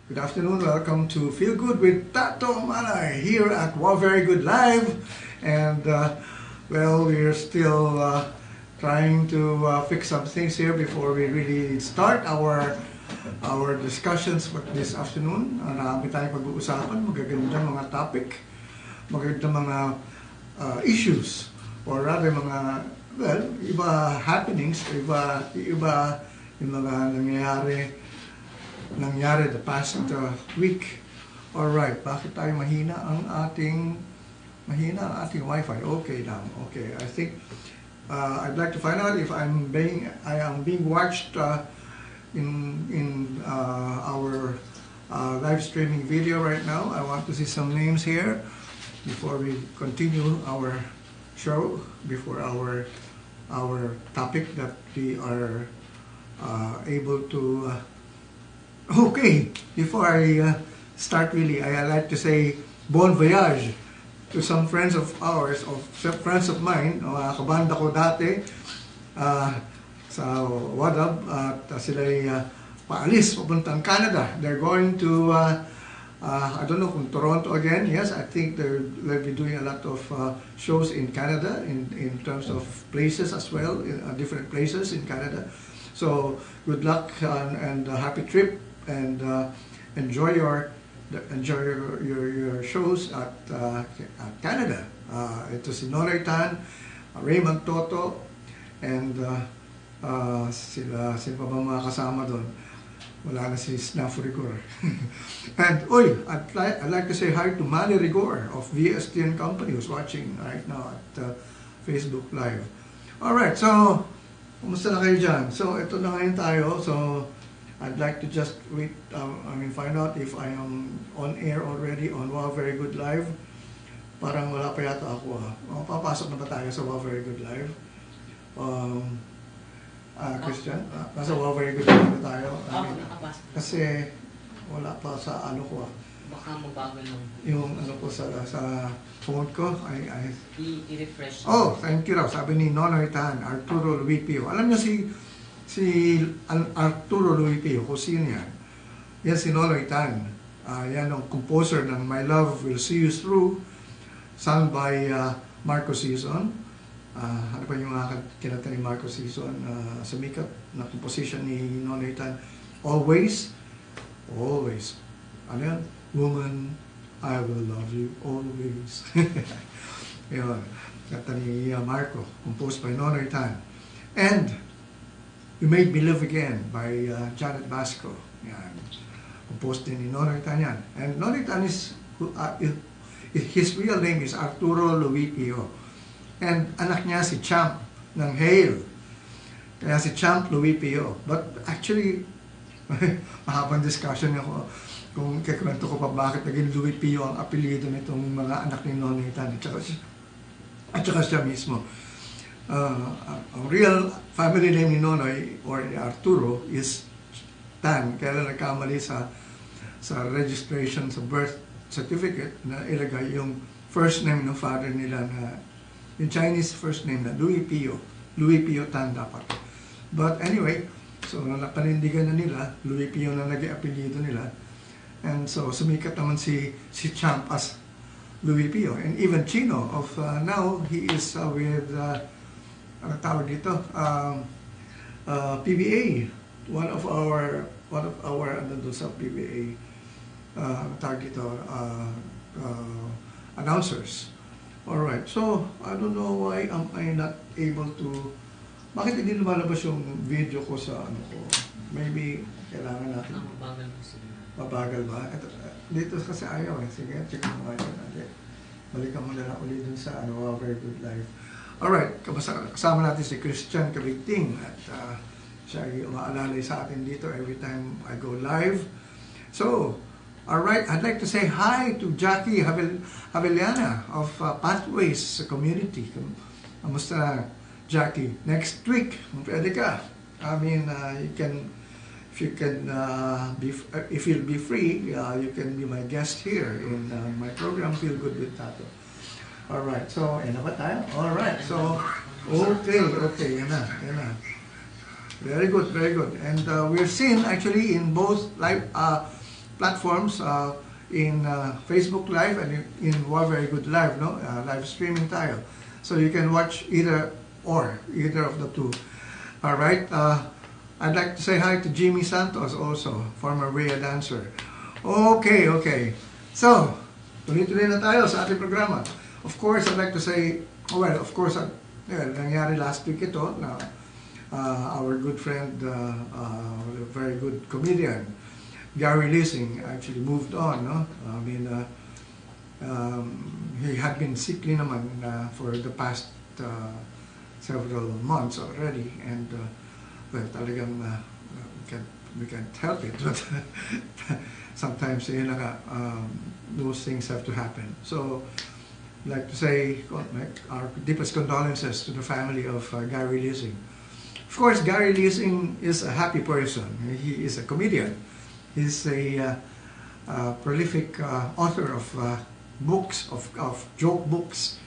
Good afternoon, welcome to Feel Good with Tato Malay here at Wow Very Good Live. And well, we're still trying to fix some things here before we really start our discussions for this afternoon. Marami tayong pag-uusapan, magagandang mga topic, magagandang mga issues, or rather mga, well, iba happenings, iba yung mga nangyari the past week. Alright, bakit tayo mahina ang ating Wi-Fi? Okay lang, okay. I think I'd like to find out if I am being watched in our live streaming video right now. I want to see some names here before we continue our show, before our topic that we are able to okay, before I start really, I like to say bon voyage to some friends of ours, friends of mine, mga kabanda ko dati sa Wadab, at sila'y paalis, papuntang Canada. They're going to, I don't know kung Toronto again. Yes, I think they'll be doing a lot of shows in Canada, in terms of places as well, different places in Canada. So good luck and happy trip. And enjoy your shows at Canada. Ito si Nonoy Tan, Raymond Toto, and sila pa ba mga kasama doon? Wala na si Snafu Rigor. And I'd like to say hi to Manny Rigor of VST and Company, who's watching right now at Facebook Live. Alright, so kumusta na kayo dyan? So ito na ngayon tayo. So I'd like to just wait, find out if I am on air already on Wow Very Good Live. Parang wala pa yata ako papasok na ba tayo sa Wow Very Good Live? Christian, nasa Wow Very Good Live na tayo. Kasi wala pa sa ano ko Baka mabagal lang. Yung ano ko sa phone ko, I-refresh. Oh, thank you raw. Sabi ni Nonoy Tan, Arturo Luipio. Alam niyo si Arturo Luipio, kung sino yan? Yan si Nonoy Tan. Yan ang composer ng My Love Will See You Through, sung by Marco Sison. Ano pa yung kinanta ni Marco Sison? Sumikat na composition ni Nonoy Tan. Always. Ano yan? Woman, I will love you always. Yun. Kanta ni Marco, composed by Nonoy Tan. And You Made Me Live Again by Janet Basco. Yan. Composed din ni Nonoy Tan yan. And Nonoy Tan his real name is Arturo Luipio. And anak niya si Champ ng Hale. Kaya si Champ Luipio. But actually, mahabang discussion ako kung kikwento ko pa bakit naging Luipio ang apelyido nitong mga anak ni Nonoy Tan. At saka siya mismo. Ang real family name ni Nonoy or ni Arturo is Tan. Kaya lang nagkamali sa registration, sa birth certificate na ilagay yung first name ng father nila na yung Chinese first name na Luipio Tan dapat. But anyway, so napanindigan na nila, Luipio na naging apelyido nila. And so sumikat naman si Champ as Luipio. And even Chino of now, he is with ano tawag dito? PBA. One of our ano doon sa PBA tawag dito, announcers. Alright, so I don't know why am I not able to, bakit hindi lumalabas yung video ko sa ano ko? Maybe kailangan natin mabagal ba? Dito kasi ayaw sige, check mo nga yun. Balikan mo na lang ulit dun sa Wow Very Good Live. Alright, kasama natin si Christian Kabigting at siya ay umaalalay sa atin dito every time I go live. So, alright, I'd like to say hi to Jackie Haveliana of Pathways Community. Kamusta na, Jackie? Next week, kung pwede ka. I mean, if you'll be free, you can be my guest here in my program, Feel Good with Tato. Alright, so, yan na ba tayo? Alright, so, okay, yan na. Very good. And we're seen actually in both live platforms, in Facebook Live and in War Very Good Live, no? Live streaming tayo. So you can watch either of the two. All right. I'd like to say hi to Jimmy Santos also, former Rhea dancer. Okay. So, tuloy-tuloy na tayo sa ating programa. Of course, I'd like to say, nangyari last week ito na our good friend, very good comedian, Gary Leasing, actually moved on. No? I mean, he had been sickly naman for the past several months already, and well, talagang we can't help it, but sometimes those things have to happen. So, I'd like to say our deepest condolences to the family of Gary Leasing. Of course, Gary Leasing is a happy person. He is a comedian. He's a prolific author of books, of joke books.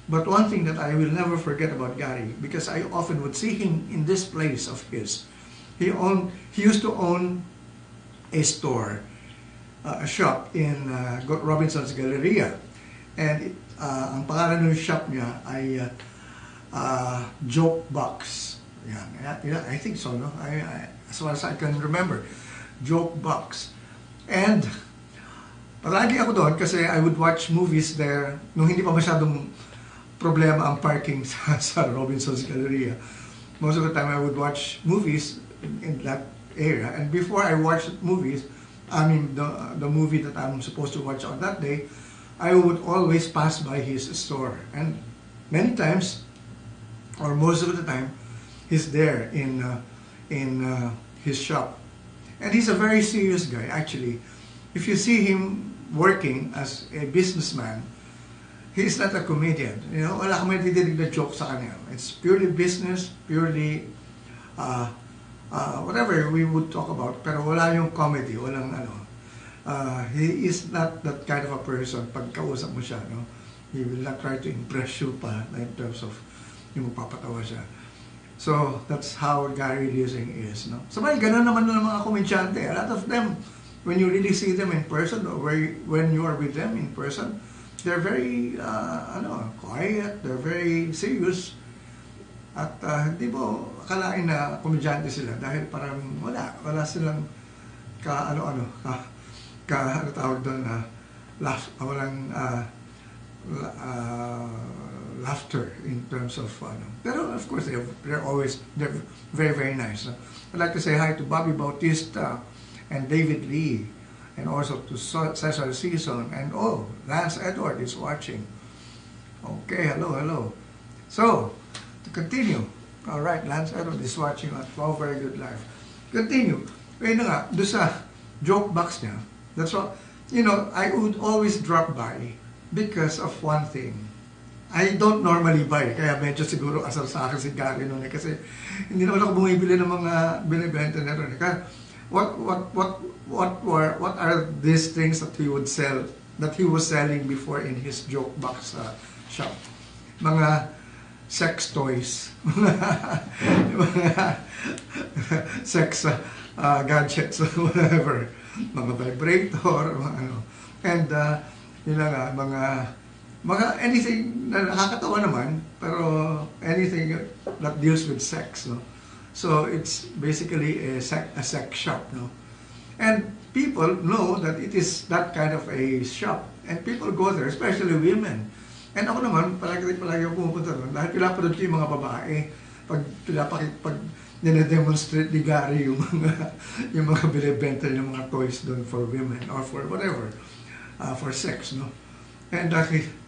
But one thing that I will never forget about Gary, because I often would see him in this place of his. He used to own a store, a shop in Robinson's Galleria. And ang pangalan ng shop niya ay Joke Box. Yeah, I think so, no? As far as I can remember. Joke Box. And palagi ako doon kasi I would watch movies there nung hindi pa masyadong problema ang parking sa Robinson's Galleria. Most of the time I would watch movies in that area, and before I watched movies, I mean the movie that I'm supposed to watch on that day, I would always pass by his store, and many times, or most of the time, he's there in his shop. And he's a very serious guy, actually. If you see him working as a businessman, he's not a comedian. You know, wala kang matidinig na joke sa kanya. It's purely business, purely whatever we would talk about. Pero wala yung comedy, walang ano. He is not that kind of a person. Pag kausap mo siya, no? He will not try to impress you pa in terms of yung magpapatawa siya. So, that's how Gary Leasing is, no? Sabay, ganun naman ng mga komedyante. A lot of them, when you really see them in person, or when you are with them in person, they're very, quiet, they're very serious. At hindi mo akalain na komedyante sila dahil parang wala silang ano tawag doon, walang laughter in terms of pero of course they're very, very nice. I'd like to say hi to Bobby Bautista and David Lee, and also to Cesar Season, and Lance Edward is watching. Okay, hello. So, to continue, all right, Lance Edward is watching at Wow Very Good Live. Continue. Ayun na nga, doon sa joke box niya, that's what, I would always drop by because of one thing. I don't normally buy, kaya medyo siguro asar sa akin si Gary noon kasi hindi naman ako bumibili ng mga binibenta na rin. Kaya what are these things that he would sell, that he was selling before in his joke box shop? Mga sex toys, mga sex gadgets, whatever, mga vibrator, mga ano, and yun lang mga anything na nakakatawa naman, pero anything that deals with sex, no? So it's basically a sex shop, no? And people know that it is that kind of a shop, and people go there, especially women. And ako naman, palagi ako pumupunta doon dahil pinapanood ko yung mga babae pag nina-demonstrate ni Gary yung mga binibenta ng mga toys doon for women or for whatever, for sex, no? And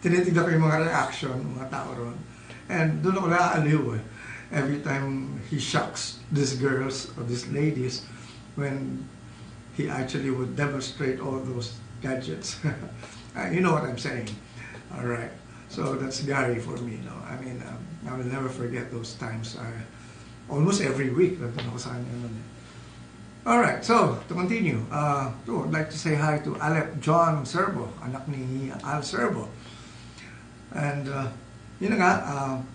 tinitignan ko yung mga reaction ng mga tao ron. And doon ako naaaliw every time he shocks these girls or these ladies when he actually would demonstrate all those gadgets. You know what I'm saying. All right. So that's Gary for me. No? I mean, I will never forget those times. Almost every week, nandun ako sa kanya nun. Alright, so, to continue, I'd like to say hi to Alep John Serbo, anak ni Al Serbo. And,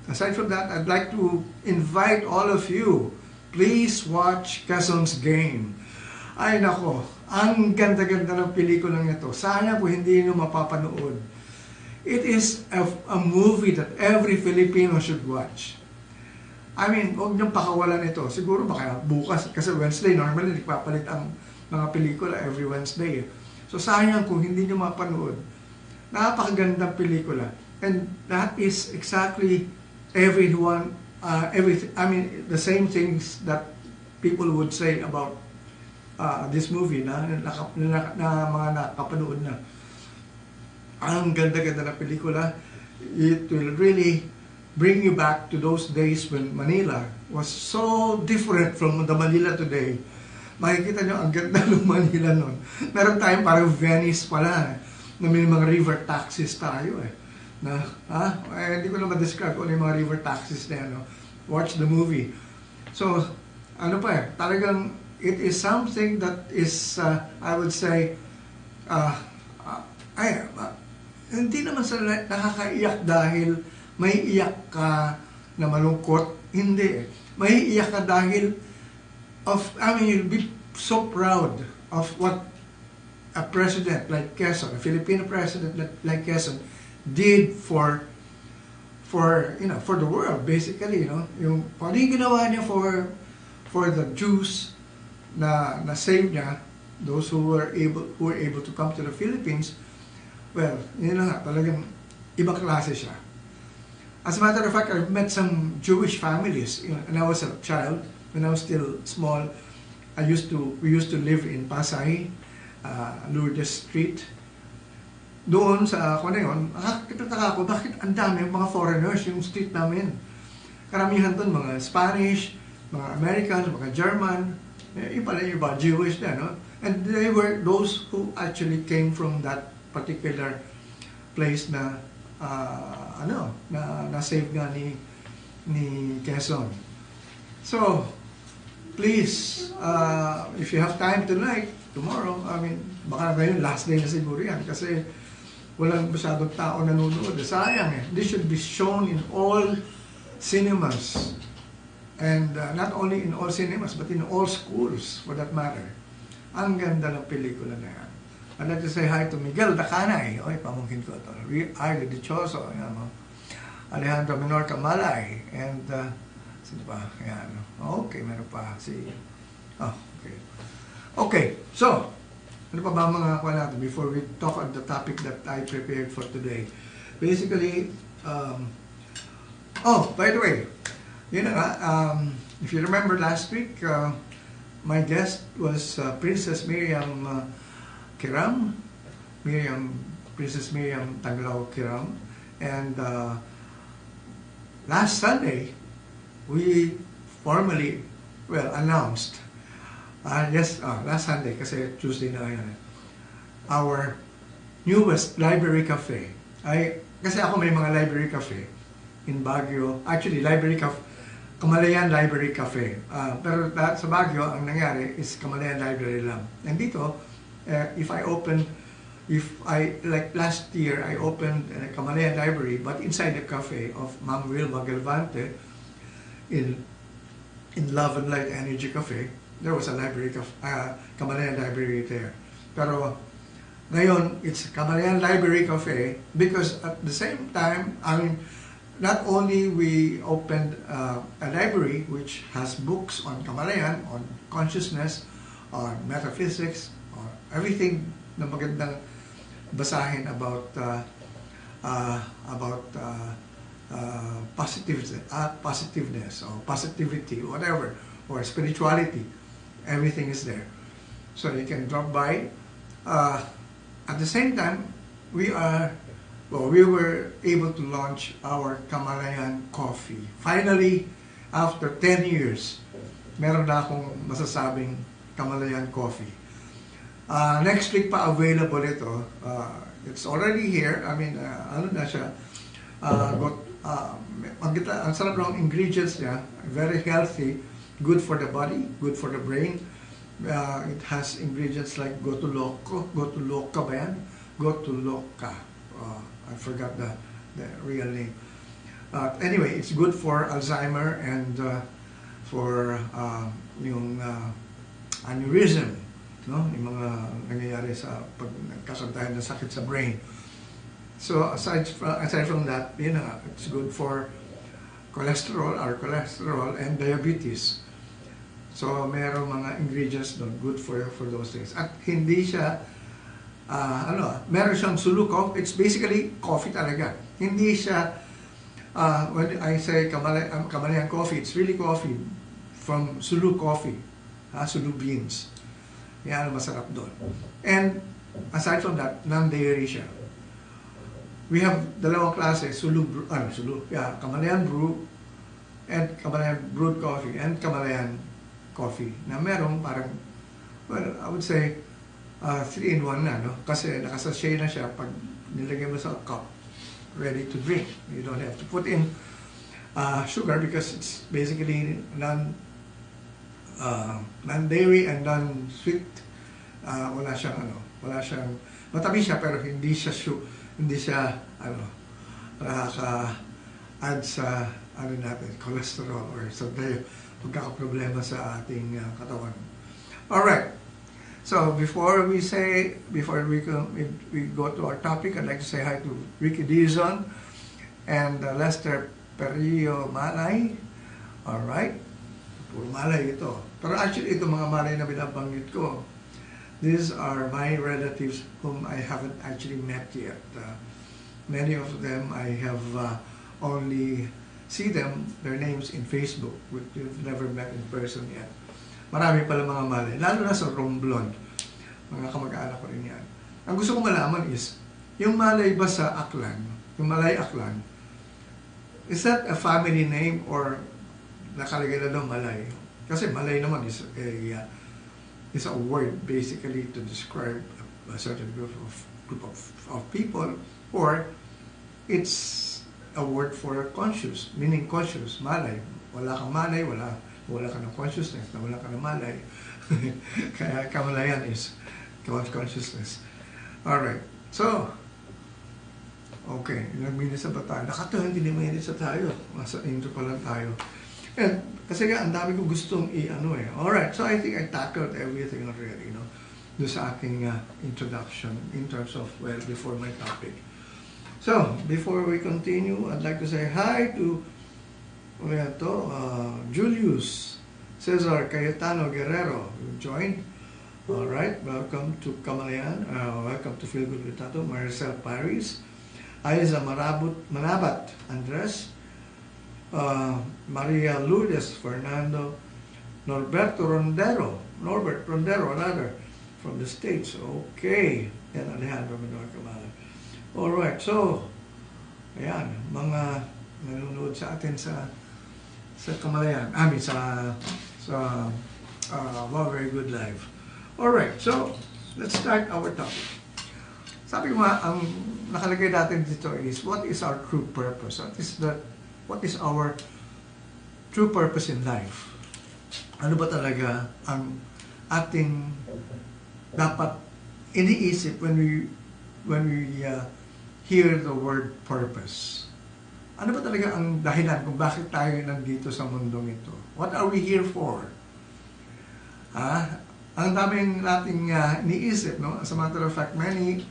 aside from that, I'd like to invite all of you, please watch Quezon's game. Ay nako, Ang ganda-ganda ng pelikulang ito. Sayang kung hindi nyo mapapanood. It is a movie that every Filipino should watch. I mean, huwag niyong pakawalan ito. Siguro baka bukas, kasi Wednesday, normally nagpapalit ang mga pelikula every Wednesday. So sayang kung hindi nyo mapanood. Napakagandang pelikula. And that is exactly everyone, the same things that people would say about this movie na mga nakapanood na. Ang ganda-ganda na pelikula. It will really bring you back to those days when Manila was so different from the Manila today. Makikita nyo, ang ganda ng Manila nun. Meron tayong parang Venice pala, na may mga river taxis tayo hindi ko na ma-describe kung ano yung mga river taxis na yan. Watch the movie. So, talagang it is something that is, I would say, hindi naman sa nakakaiyak dahil may iyak ka na malungkot. Hindi. May iyak ka dahil you'll be so proud of what a president like Quezon, a Filipino president like Quezon, did for the world, basically, yung ginawa niya for the Jews na save niya, those who were able to come to the Philippines. Well, yun na nga, talagang ibang klase siya. As a matter of fact, I've met some Jewish families when I was a child, when I was still small. We used to live in Pasay, Lourdes Street. Doon sa ako na yun, nakakita ako, bakit ang dami mga foreigners yung street namin. Karamihan doon mga Spanish, mga Americans, mga German, iba Jewish na, no? And they were those who actually came from that particular place na na-save nga ni Quezon. So, please, if you have time tonight, tomorrow, baka ngayon last day na siguro yan kasi walang masyadong tao nanonood. Sayang eh. This should be shown in all cinemas. And not only in all cinemas, but in all schools, for that matter. Ang ganda ng pelikula na yan. I'd like to say hi to Miguel Dacanay. Oy, pamungkin ko ito. Arlo Dichoso. Alejandro Menorca Malay. And, sino pa? Yan. Okay, meron pa. Okay. Okay, so, ano pa ba mga kuha natin before we talk on the topic that I prepared for today? Basically, by the way, yun na nga, if you remember last week, my guest was Princess Miriam Kiram, Princess Miriam Taglao Kiram, and last Sunday, we formally, announced, last Sunday, kasi Tuesday na ngayon, our newest library cafe. Kasi ako may mga library cafe in Baguio, actually Kamalayan Library Cafe. Pero sa Baguio, ang nangyari is Kamalayan Library lang. And dito, like last year, I opened a Kamalayan Library, but inside the cafe of Ma'am Wilma Galvante, in Love and Light Energy Cafe, there was a library, Kamalayan Library there. Pero ngayon, it's Kamalayan Library Cafe because at the same time, not only we opened a library which has books on Kamalayan, on consciousness, on metaphysics, on everything na magandang basahin about positiveness or positivity, whatever, or spirituality. Everything is there. So you can drop by. At the same time, we were able to launch our Kamalayan coffee. Finally, after 10 years, meron na akong masasabing Kamalayan coffee. Next week pa available ito. It's already here. Ano na siya? Ang sarap ng ingredients niya. Very healthy. Good for the body. Good for the brain. It has ingredients like Gotuloka ba yan? Gotuloka. I forgot the real name. Anyway, it's good for Alzheimer and for yung aneurysm. no? Yung mga nangyayari sa pag nagkakaroon ng sakit sa brain. So aside from that, yun na, it's good for cholesterol and diabetes. So merong mga ingredients doon good for those things. At hindi siya meron siyang sulu coffee. It's basically coffee talaga. Hindi siya when I say Kamalayan coffee, it's really coffee from sulu coffee, sulu beans. Yan ang masarap doon. And aside from that, non-dairy siya. We have dalawang klase, Kamalayan brew and Kamalayan brewed coffee and Kamalayan coffee na merong parang, well, I would say 3-in-1 na, no? Kasi nakasachet na siya pag nilagay mo sa cup, ready to drink. You don't have to put in sugar because it's basically non-dairy and non-sweet. Wala siyang matamis siya pero hindi siya nakaka-add sa natin, cholesterol or sa pagkakaproblema sa ating katawan. Alright. So before we go to our topic, I'd like to say hi to Ricky Dizon and Lester Perio Malay. Alright. Puro Malay ito. Pero actually ito mga Malay na binabanggit ko, these are my relatives whom I haven't actually met yet. Many of them I have only see their names in Facebook, which we've never met in person yet. Marami pala mga Malay, lalo na sa Romblon. Mga kamag-anak ko rin yan. Ang gusto ko malaman is, yung Malay ba sa Aklan, yung Malay Aklan, is that a family name or nakalagay na daw Malay? Kasi Malay naman is a word basically to describe a certain group of people, or it's a word for conscious, meaning conscious, Malay. Wala kang Malay, wala ka ng consciousness, wala ka ng Malay. Kaya Kamalayan is consciousness. Alright, so, okay, ilang minutes na ba tayo? 20 minutes na tayo. Nasa intro pa lang tayo. And, kasi nga, ang dami kong gustong Alright, so I think I tackled everything already, doon sa aking introduction in terms of, before my topic. So, before we continue, I'd like to say hi to Julius Cesar Cayetano Guerrero, who joined. Alright, welcome to Kamalayan, welcome to Feel Good with Tato, Maricel Paris, Aiza Manabat Andres, Maria Lourdes Fernando, Norbert Rondero from the States. Okay, and Alejandro Mendoza Kamala. Alright, so, ayan, mga nanonood sa atin sa Kamalayan, sa Very Good Live. Alright, so, let's start our topic. Sabi ko nga, ang nakalagay natin dito is, what is our true purpose? What is our true purpose in life? Ano ba talaga ang ating dapat iniisip when we hear the word purpose? Ano ba talaga ang dahilan kung bakit tayo nandito sa mundong ito? What are we here for? Ang daming nating iniisip, no? As a matter of fact, many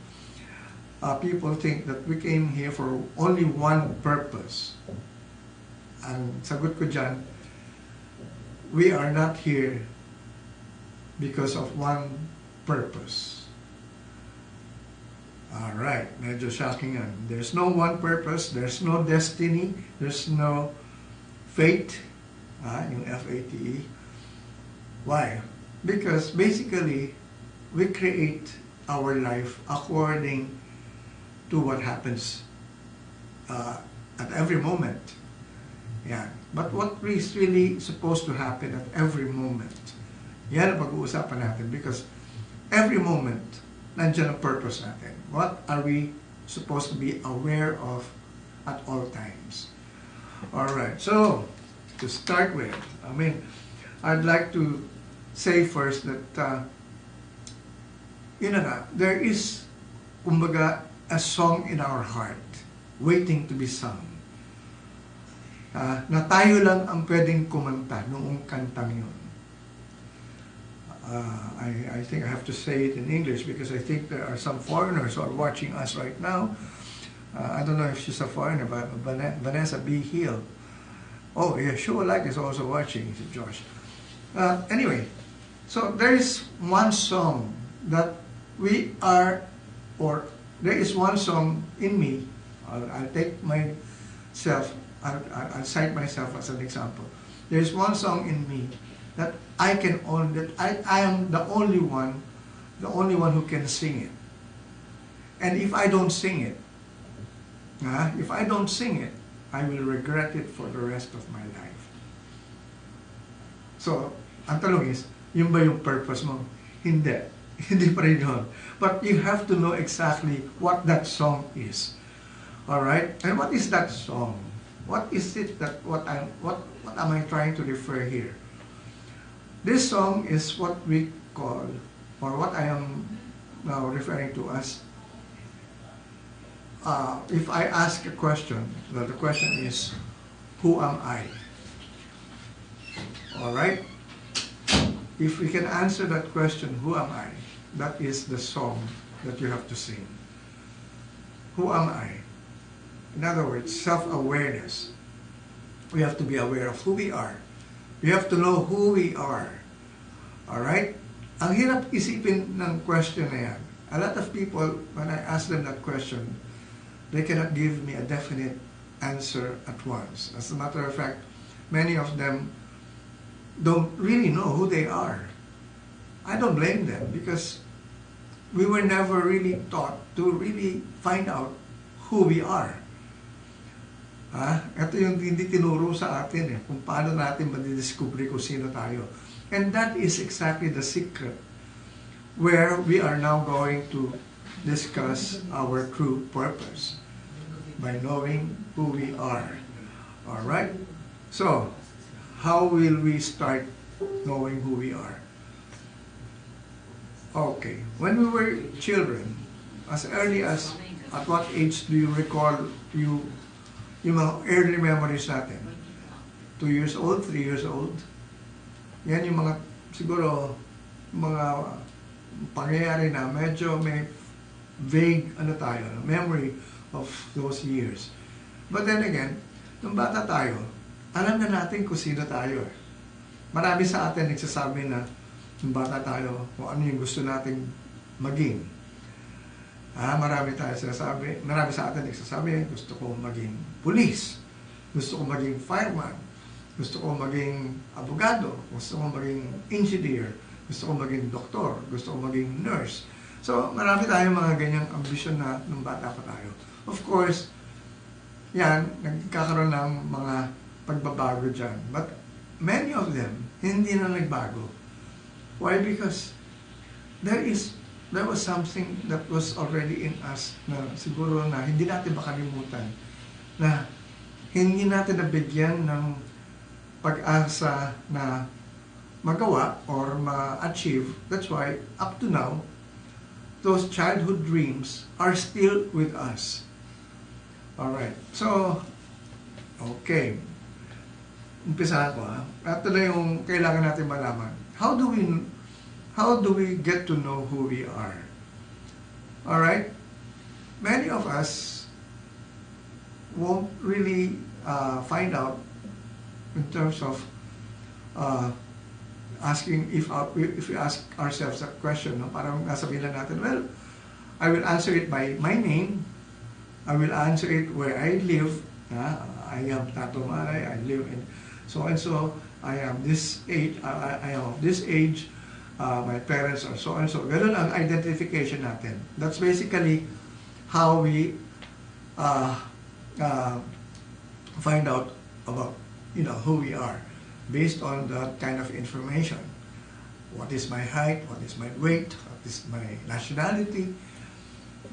people think that we came here for only one purpose. Ang sagot ko dyan, we are not here because of one purpose. Alright, medyo shocking yan. There's no one purpose, there's no destiny, there's no fate, yung F-A-T-E. Why? Because basically, we create our life according to what happens at every moment. Yeah. But what is really supposed to happen at every moment? Yan ang pag-uusapan natin because every moment, nandiyan ang purpose natin. What are we supposed to be aware of at all times? Alright, so, to start with, I'd like to say first that, there is, kumbaga, a song in our heart, waiting to be sung. Na tayo lang ang pwedeng kumanta noong kantang yun. I think I have to say it in English because I think there are some foreigners who are watching us right now. I don't know if she's a foreigner, but Vanessa B. Hill. Oh, yeah, Sure Like is also watching, Josh. Anyway, so there is one song that we are, or there is one song in me. I'll take myself, I'll cite myself as an example. There is one song in me that I can only, that I am the only one who can sing it. And if I don't sing it, I will regret it for the rest of my life. So, ang tanong is, yun ba yung purpose mo? Hindi. Hindi pa rin yun. But you have to know exactly what that song is. Alright? And what is that song? What is it that, what am I trying to refer here? This song is what we call, or what I am now referring to as, if I ask a question, well, the question is, who am I? Alright? If we can answer that question, who am I? That is the song that you have to sing. Who am I? In other words, self-awareness. We have to be aware of who we are. We have to know who we are. Alright? Ang hirap isipin ng question na yan. A lot of people, when I ask them that question, they cannot give me a definite answer at once. As a matter of fact, many of them don't really know who they are. I don't blame them because we were never really taught to really find out who we are. Ito yung hindi tinuro sa atin kung paano natin madidiscover kung sino tayo. And that is exactly the secret where we are now going to discuss our true purpose by knowing who we are. Alright? So, how will we start knowing who we are? Okay, when we were children, as early as, at what age do you recall yung mga early memories natin? 2 years old, 3 years old? Yan yung mga, siguro, mga pangyayari na medyo may vague, memory of those years. But then again, nung bata tayo, alam na natin kung sino tayo. Marami sa atin nagsasabi na nung bata tayo kung ano yung gusto nating maging. Marami sa atin nagsasabi, gusto ko maging pulis, gusto ko maging fireman, gusto ko maging abogado, gusto ko maging engineer, gusto ko maging doktor, gusto ko maging nurse. So, marami tayong mga ganyang ambisyon na nung bata pa tayo. Of course, yan, nagkakaroon ng mga pagbabago dyan. But many of them, hindi na nagbago. Why? Because there was something that was already in us na siguro na hindi natin makalimutan, na hindi natin nabigyan ng pag-asa na magawa or ma-achieve. That's why, up to now, those childhood dreams are still with us. Alright, so, okay. Umpisahan ko Ito na yung kailangan natin malaman. How do we get to know who we are? Alright? Many of us won't really find out in terms of asking, if we ask ourselves a question, parang nasabihin lang natin, well, I will answer it by my name, I will answer it where I live, I am Tato Malay, I live in so and so, I am this age, I am of this age, my parents are so and so. Ganun ang identification natin. That's basically how we find out about who we are, based on that kind of information. What is my height? What is my weight? What is my nationality?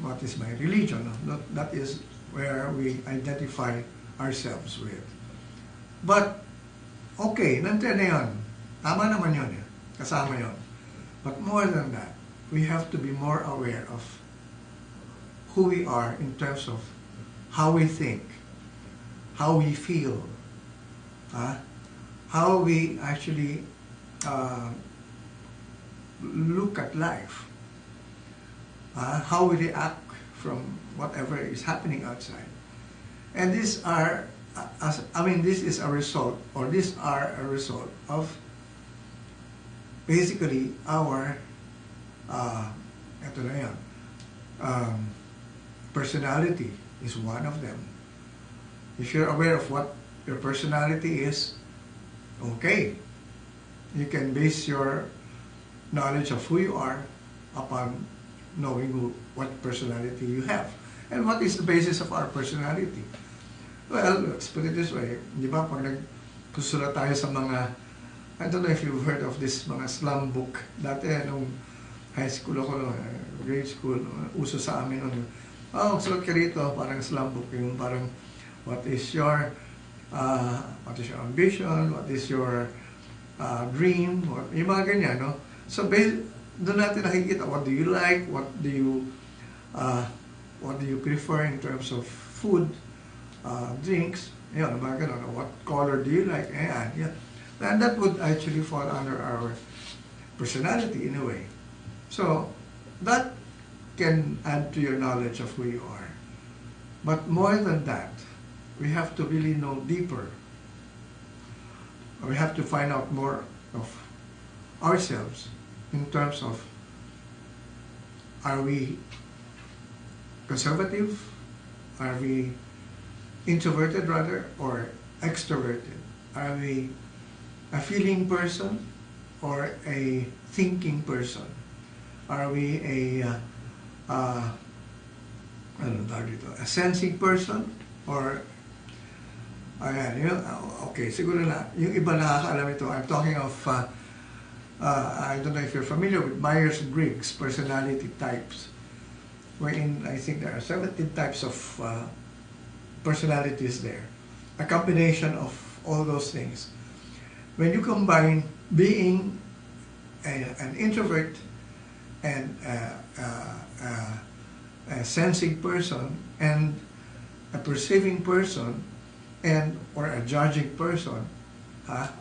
What is my religion? That is where we identify ourselves with. But, okay, nandiyan na yun. Tama naman yun. Kasama yun. But more than that, we have to be more aware of who we are in terms of how we think, how we feel, how we actually look at life, how we react from whatever is happening outside. And these are, this is a result, or these are a result of basically our, ito na yan, personality is one of them. If you're aware of what your personality is, okay, you can base your knowledge of who you are upon knowing what personality you have. And what is the basis of our personality? Well, let's put it this way. Di ba, pag nagsusulat tayo sa mga, I don't know if you've heard of this mga slum book. Dati, nung high school ako, grade school, uso sa amin nun. Sulat ka rito, parang slum book. Yung parang, what is your ambition? What is your dream? Yung mga ganyan, no? So, doon natin nakikita, what do you like? What do you prefer in terms of food? Drinks, mga ganun. What color do you like? Yeah. And that would actually fall under our personality in a way. So, that can add to your knowledge of who you are. But more than that, we have to really know deeper. We have to find out more of ourselves in terms of, are we conservative? Are we introverted rather, or extroverted? Are we a feeling person or a thinking person? Are we a sensing person, or okay, siguro na yung iba nakakaalam ito. I'm talking of I don't know if you're familiar with Myers-Briggs personality types, wherein I think there are 17 types of personalities there, a combination of all those things. When you combine being an introvert and a sensing person and a perceiving person and or a judging person,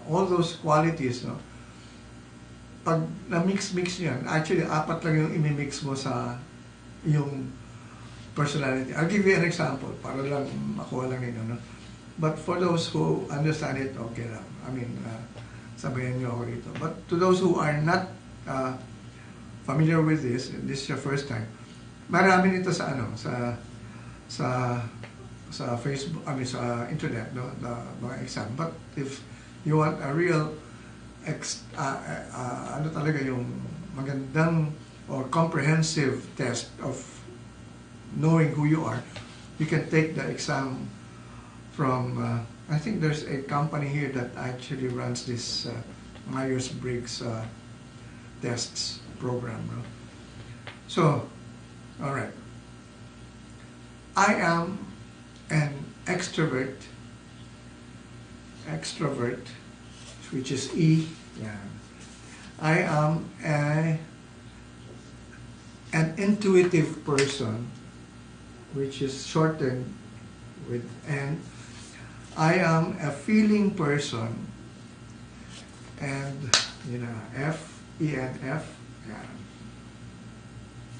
all those qualities, no? Pag na-mix yan, actually apat lang yung imimix mo sa yung personality. I'll give you an example para lang makuha lang ninyo, no? But for those who understand it, okay lang. Sabayan nyo ako dito. But to those who are not familiar with this, and this is your first time, marami nito sa sa Facebook, sa internet, no, the mga exam. But if you want a real talaga yung magandang or comprehensive test of knowing who you are, you can take the exam from, I think there's a company here that actually runs this Myers-Briggs tests program. No? So, all right. I am an extrovert, which is E. Yeah. I am an intuitive person, which is shortened with N. I am a feeling person, and F, ENF. Yeah.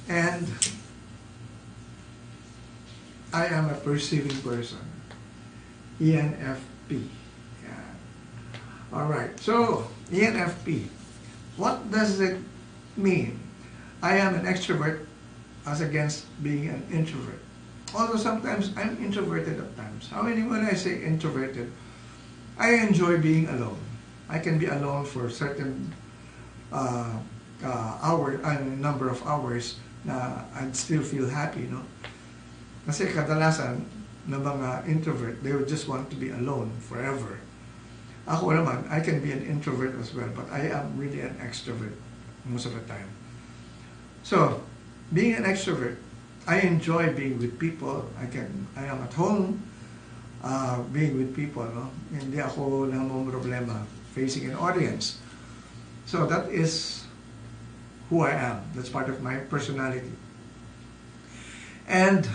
And I am a perceiving person, ENFP. Yeah. All right, so ENFP, what does it mean? I am an extrovert as against being an introvert. Although sometimes I'm introverted at times. When I say introverted, I enjoy being alone. I can be alone for certain number of hours na I'd still feel happy, no? Kasi kadalasan ng mga introvert, they would just want to be alone forever. Ako naman, I can be an introvert as well, but I am really an extrovert most of the time. So, being an extrovert, I enjoy being with people. I am at home being with people, no? Hindi ako namumroblema facing an audience. So that is who I am. That's part of my personality. And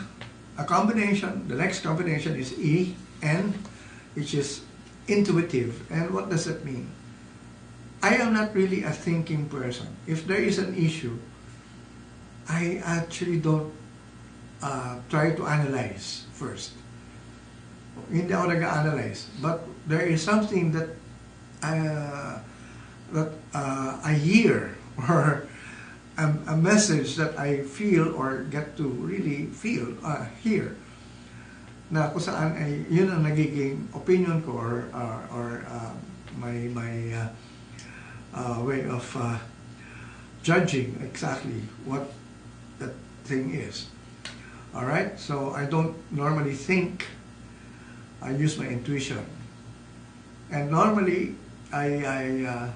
the next combination is E, N, which is intuitive. And what does that mean? I am not really a thinking person. If there is an issue, I actually don't try to analyze first. Hindi ako nag-analyze. But there is something that I hear, or a message that I feel or get to really feel, hear, na kung saan ay yun ang nagiging opinion ko, or my way of judging exactly what that thing is. Alright, so I don't normally think, I use my intuition. And normally, I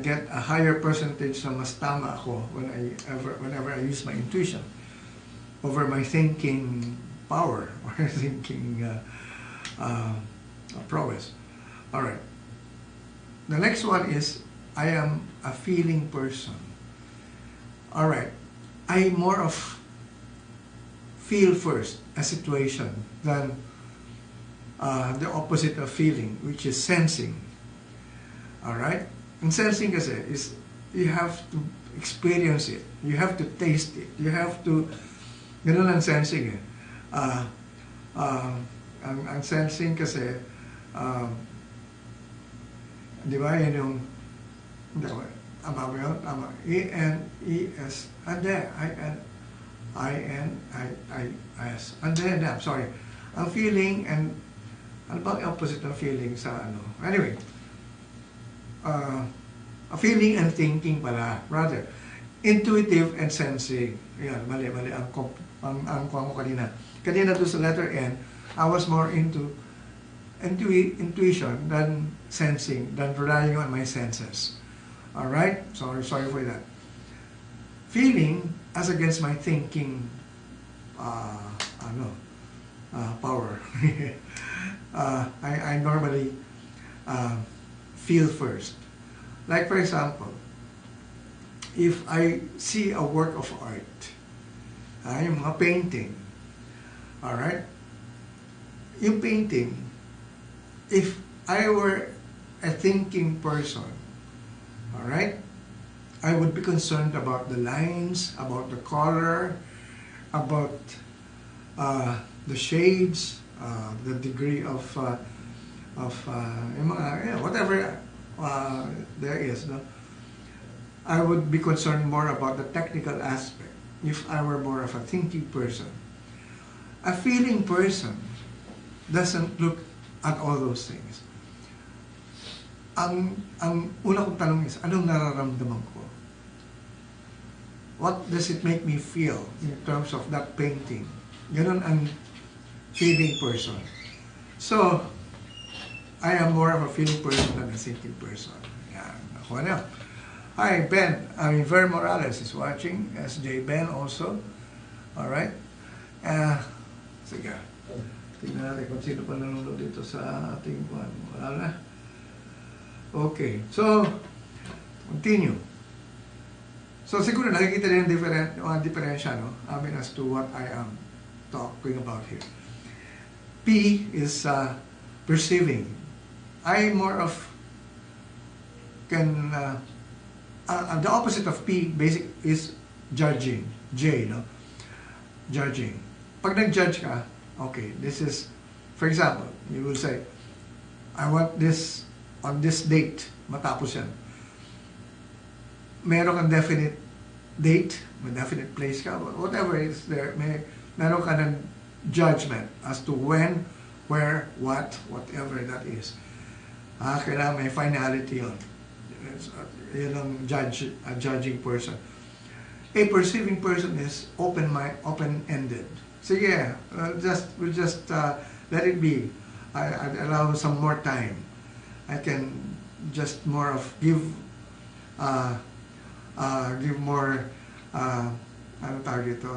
get a higher percentage na mas tama ako whenever I use my intuition over my thinking power or thinking prowess. Alright. The next one is, I am a feeling person. Alright. I more of feel first a situation than the opposite of feeling, which is sensing. Alright? Ang sensing kasi is, you have to experience it. You have to taste it. You have to, ganun ang sensing eh. Ang sensing kasi, di ba, yun yung, tama ba yun? Tama. E-N-E-S, and then, I-N-I-S, and then, sorry. Ang feeling, and ano ba ang opposite ng feeling sa ano? Anyway, a feeling and thinking pala, rather. Intuitive and sensing. Yan, mali ang kuha ko kanina. Kanina doon sa letter N, I was more into intuition than sensing, than relying on my senses. Alright? Sorry for that. Feeling as against my thinking power. I normally feel first. Like for example, if I see a work of art, yung mga painting, alright? Yung painting, if I were a thinking person, alright, I would be concerned about the lines, about the color, about the shades, the degree of whatever there is. No? I would be concerned more about the technical aspect if I were more of a thinking person. A feeling person doesn't look at all those things. Ang una kong tanong is, anong nararamdaman ko? What does it make me feel in terms of that painting? Ganon ang feeling person. So, I am more of a feeling person than a thinking person. Yan. Ako na. Hi, Ben. Ver Morales is watching. SJ Ben also. Alright. Sige. Tingnan natin kung sino pa nanonood dito sa ating buwan. Wala na. Okay. So, continue. So, siguro nakikita rin yung diferensya, no? I mean, as to what I am talking about here. P is perceiving. I more of can the opposite of P basic is judging. J, no? Judging. Pag nag-judge ka, okay, this is, for example, you will say, I want this on this date, matapos yan. Meron kang definite date, may definite place ka, whatever is there, meron ka ng judgment as to when, where, what, whatever that is. Kailangan may finality yun. Yun ang judging person. A perceiving person is open-ended. Sige, we'll just let it be. I allow some more time. I can just more of give more ano tawag dito,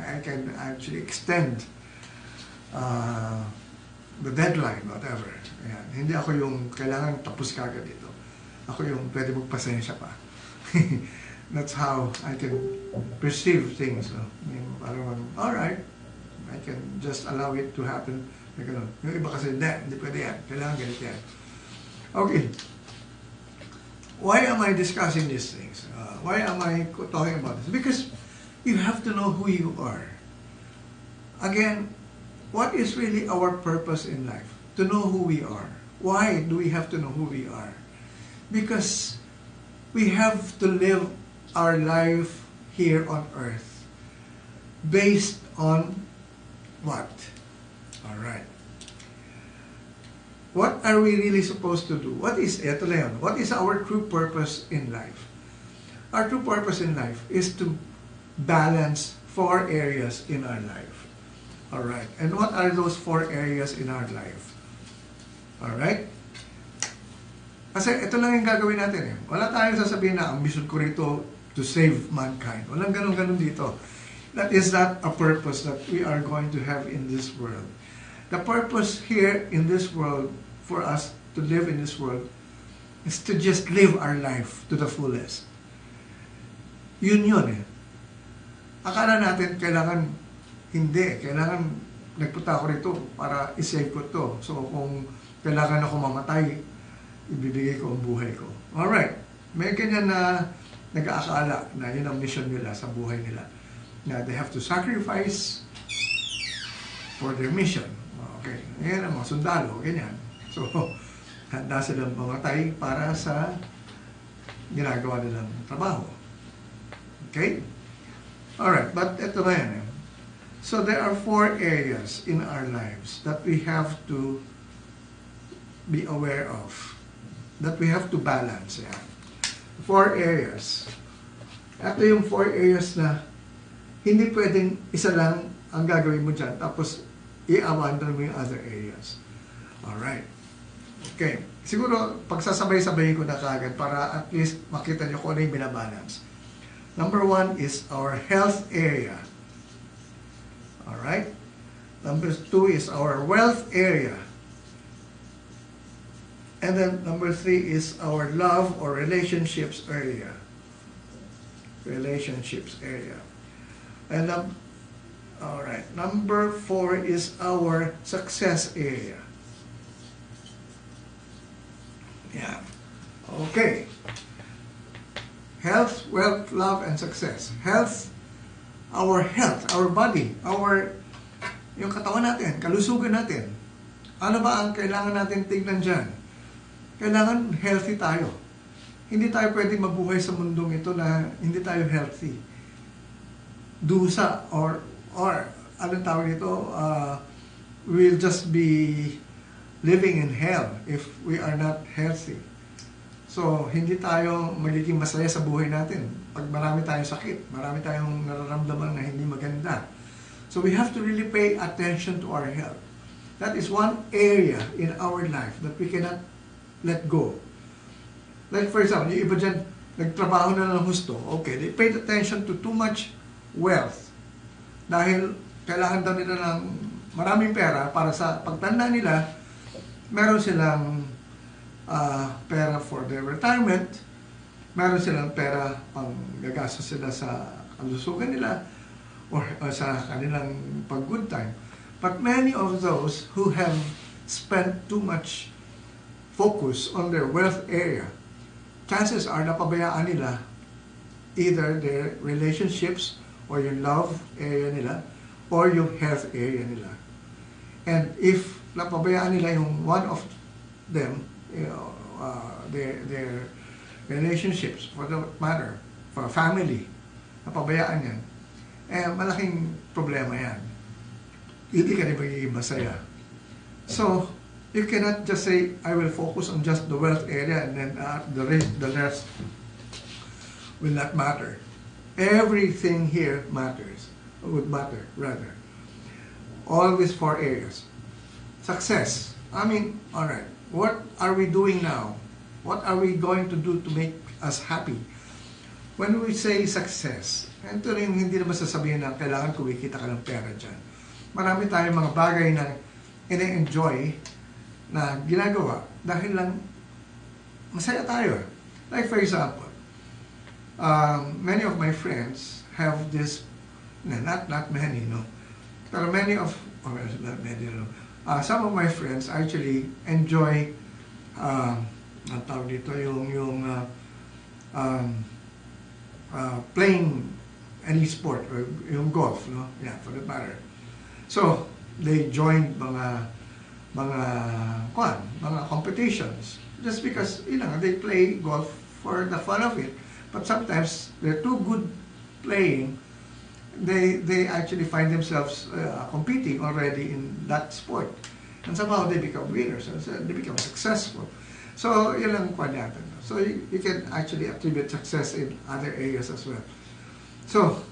I can actually extend the deadline, whatever. Ayan. Hindi ako yung kailangan tapos kagad dito. Ako yung pwede magpasensya pa. That's how I can perceive things. No? Parang, alright, I can just allow it to happen. Yung iba kasi, hindi pwede yan. Kailangan ganito yan. Okay. why am I discussing these things? Why am I talking about this? Because you have to know who you are. Again, what is really our purpose in life? To know who we are. Why do we have to know who we are? Because we have to live our life here on earth based on what? Alright. What are we really supposed to do? What is ito na yun? What is our true purpose in life? Our true purpose in life is to balance 4 areas in our life. Alright. And what are those 4 areas in our life? Alright? Kasi ito lang yung gagawin natin eh. Wala tayong sasabihin na ang mission ko rito to save mankind. Walang ganun-ganun dito. That is not a purpose that we are going to have in this world. The purpose here in this world, for us to live in this world, is to just live our life to the fullest. Yun eh. Akala natin kailangan, hindi. Kailangan nagpunta ako rito para isave ko to. So kung kailangan ako mamatay, ibibigay ko ang buhay ko. Alright. May ganyan na nag-aakala na yun ang mission nila sa buhay nila. Na they have to sacrifice for their mission. Okay. Ngayon ang mga sundalo, ganyan. So, handa silang mamatay para sa ginagawa nilang trabaho. Okay? Alright, but ito na yan eh. So, there are 4 areas in our lives that we have to be aware of. That we have to balance. Yan. 4 areas. Ito yung 4 areas na hindi pwedeng isa lang ang gagawin mo dyan, tapos i-abandon mo yung other areas. Alright. Okay. Siguro, pagsasabay-sabayin ko na kagad para at least makita nyo kung ano yung binabalance. Number 1 is our health area. Alright. Number 2 is our wealth area. And then number 3 is our love or relationships area. Relationships area. And alright, number 4 is our success area. Yeah. Okay. Health, wealth, love, and success. Health, our body, yung katawan natin, kalusugan natin. Ano ba ang kailangan natin tignan dyan? Kailangan healthy tayo. Hindi tayo pwedeng mabuhay sa mundong ito na hindi tayo healthy. Dusa or anong tawag ito, we'll just be living in hell if we are not healthy. So, hindi tayo magiging masaya sa buhay natin. Pag marami tayong sakit, marami tayong nararamdaman na hindi maganda. So, we have to really pay attention to our health. That is one area in our life that we cannot let go. Like for example, yung iba dyan, nagtrabaho na ng husto. Okay, they paid attention to too much wealth. Dahil kailangan daw nila ng maraming pera para sa pagtanda nila, meron silang pera for their retirement, meron silang pera pang gagastos sila sa kalusugan nila or sa kanilang pag-good time. But many of those who have spent too much focus on their wealth area, chances are napabayaan nila either their relationships or yung love area nila or yung health area nila. And if napabayaan nila yung one of them, you know, their relationships, for the matter, for a family, napabayaan yan, eh malaking problema yan. Hindi ka rin magiging masaya. So, you cannot just say, I will focus on just the wealth area and then the rest will not matter. Everything here matters, would matter, rather. All these 4 areas. Success. I mean, alright, what are we doing now? What are we going to do to make us happy? When we say success, ito rin hindi naman sasabihin na kailangan kumikita ka ng pera dyan. Marami tayong mga bagay na ina-enjoy na ginagawa dahil lang masaya tayo. Like for example, many of my friends have this, not many, no? Pero many of, not many, no? Some of my friends actually enjoy, ang tawag dito, yung um, playing any sport, or yung golf, no? Yeah, for that matter. So, they joined mga competitions just because, they play golf for the fun of it. But sometimes they're too good playing. They actually find themselves competing already in that sport. And somehow they become winners, and so they become successful. So, yun lang kwan natin. So, you can actually attribute success in other areas as well. So,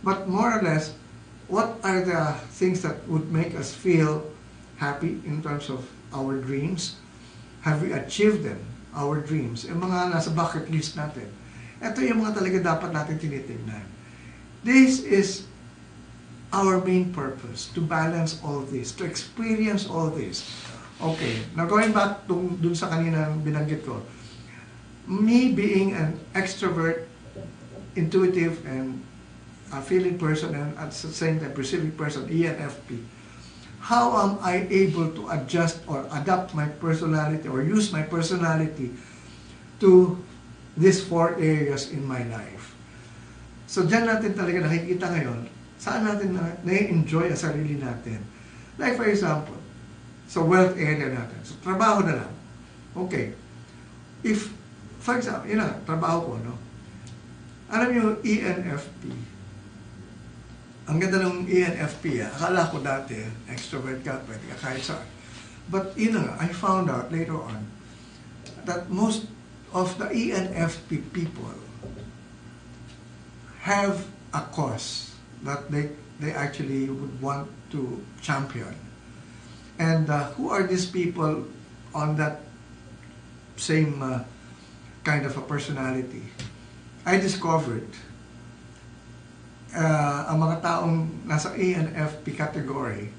but more or less, what are the things that would make us feel happy in terms of our dreams? Have we achieved them, our dreams? Yung mga nasa bucket list natin. Ito yung mga talaga dapat natin tinitingnan. This is our main purpose, to balance all this, to experience all this. Okay, now going back dun sa kanina binanggit ko, me being an extrovert, intuitive, and a feeling person, and at the same time perceiving person, ENFP, how am I able to adjust or adapt my personality or use my personality to these 4 areas in my life? So dyan natin talaga nakikita ngayon, saan natin na-enjoy ang sarili natin. Like for example, sa wealth area natin. So trabaho na lang. Okay. If, for example, trabaho ko, no? Alam niyo, ENFP. Ang ganda ng ENFP, akala ko dati, extrovert ka, pwede ka kahit saan. But, I found out later on that most of the ENFP people have a cause that they actually would want to champion. And who are these people on that same kind of a personality? I discovered ang mga taong nasa ENFP category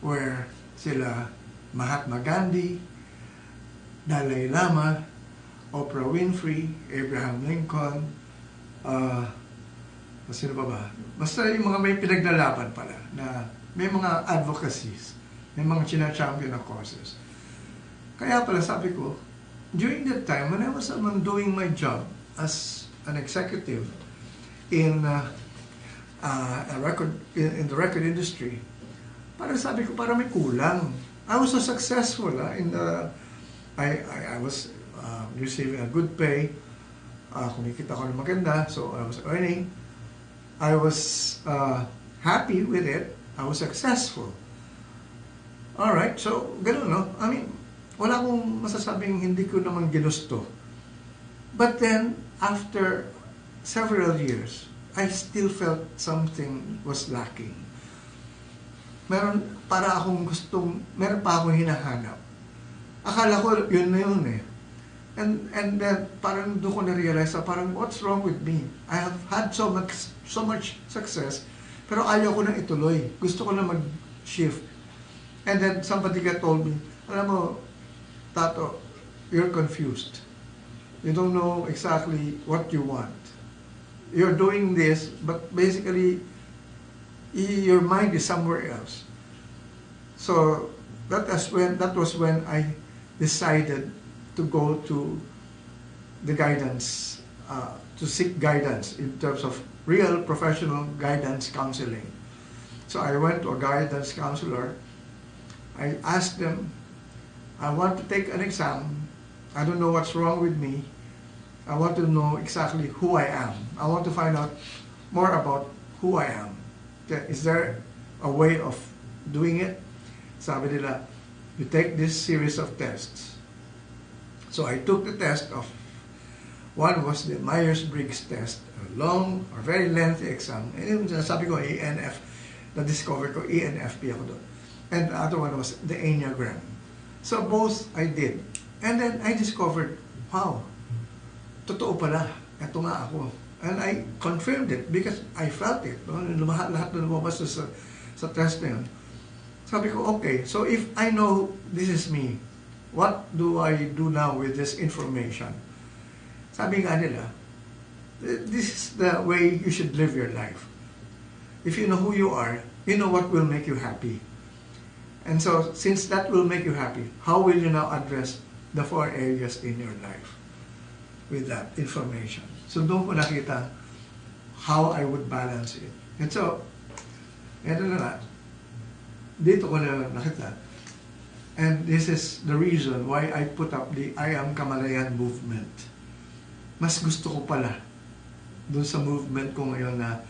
where sila Mahatma Gandhi, Dalai Lama, Oprah Winfrey, Abraham Lincoln, sino ba? Basta yung mga may pinaglalaban pala, na may mga advocacies, may mga china-champion na causes. Kaya pala sabi ko, during that time, when I was doing my job as an executive in in the record industry, parang sabi ko, parang may kulang. I was so successful I was receiving a good pay, kumikita ko ng maganda, so I was earning. I was happy with it. I was successful. Alright, so ganun, no? I mean, wala akong masasabing hindi ko naman ginusto. But then, after several years, I still felt something was lacking. Meron pa akong hinahanap. Akala ko yun na yun eh. And then parang doon ko na-realize na parang what's wrong with me? I have had so much success, pero ayaw ko na ituloy. Gusto ko na mag-shift. And then somebody told me, alam mo, Tato, you're confused. You don't know exactly what you want. You're doing this, but basically your mind is somewhere else. So that was when I decided to go to the guidance, to seek guidance in terms of real professional guidance counseling. So I went to a guidance counselor. I asked them, I want to take an exam. I don't know what's wrong with me. I want to know exactly who I am. I want to find out more about who I am. Is there a way of doing it? Sabi nila, you take this series of tests. So I took the test of, one was the Myers-Briggs test, a long or very lengthy exam. And sabi ko, ENF, na-discover ko, ENFP ako doon. And the other one was the Enneagram. So both I did. And then I discovered, wow, totoo pala, ito nga ako. And I confirmed it because I felt it. No? Lahat na lumabas sa test na yun. Sabi ko, okay, so if I know this is me, what do I do now with this information? Sabi nga nila, this is the way you should live your life. If you know who you are, you know what will make you happy. And so, since that will make you happy, how will you now address the 4 areas in your life with that information? So doon ko nakita how I would balance it. And so, eto na nga, dito ko na nakita. And this is the reason why I put up the I Am Kamalayan movement. Mas gusto ko pala doon sa movement ko ngayon na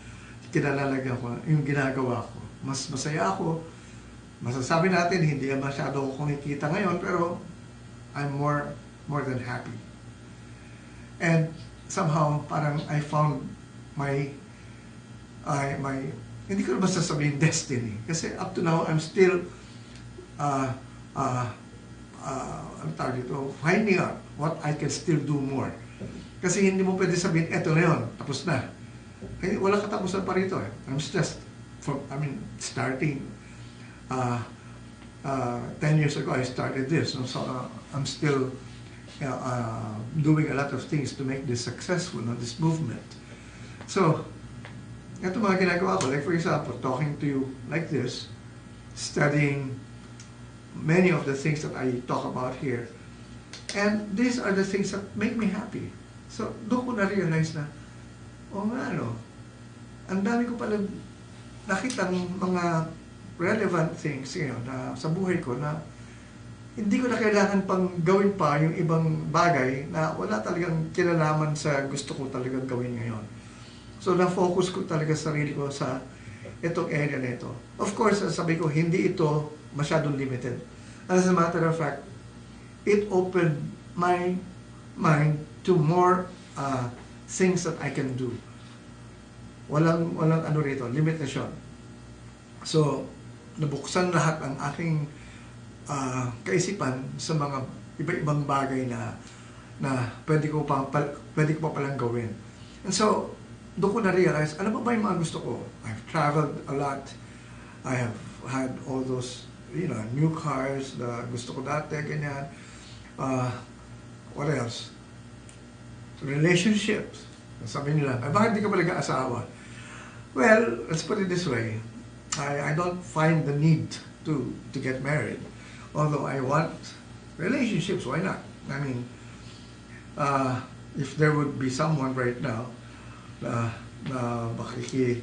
kinalalagyan ko, yung ginagawa ko. Mas masaya ako. Masasabi natin, hindi masyado ko kumikita ngayon, pero I'm more than happy. And somehow, parang I found my hindi ko na basta sabihin destiny. Kasi up to now, I'm still ang tawag dito, finding out what I can still do more. Kasi hindi mo pwede sabihin, eto na yun, tapos na. Eh, wala katapusan pa rito eh. I'm just, starting 10 years ago, I started this. So I'm still doing a lot of things to make this successful, this movement. So, ito mga ginagawa ko, like for example, talking to you like this, studying many of the things that I talk about here. And these are the things that make me happy. So, doon ko na-realize na, ang dami ko pala nakitang mga relevant things na sa buhay ko na hindi ko na kailangan pang gawin pa yung ibang bagay na wala talagang kinalaman sa gusto ko talagang gawin ngayon. So, na-focus ko talaga sarili ko sa itong area na ito. Of course, sabi ko, hindi ito masyadong limited. As a matter of fact, it opened my mind to more things that I can do. Walang rito, limitation. So, nabuksan lahat ang aking kaisipan sa mga iba-ibang bagay na pwede ko pa palang gawin. And so, doon ko na-realize, ano ba yung mga gusto ko? I've traveled a lot. I have had all those, new cars na gusto ko dati, ganyan. What else? Relationships. Sabi nila, bakit di ka pa nag-aasawa? Well, let's put it this way. I don't find the need to get married. Although I want relationships, why not? I mean, if there would be someone right now na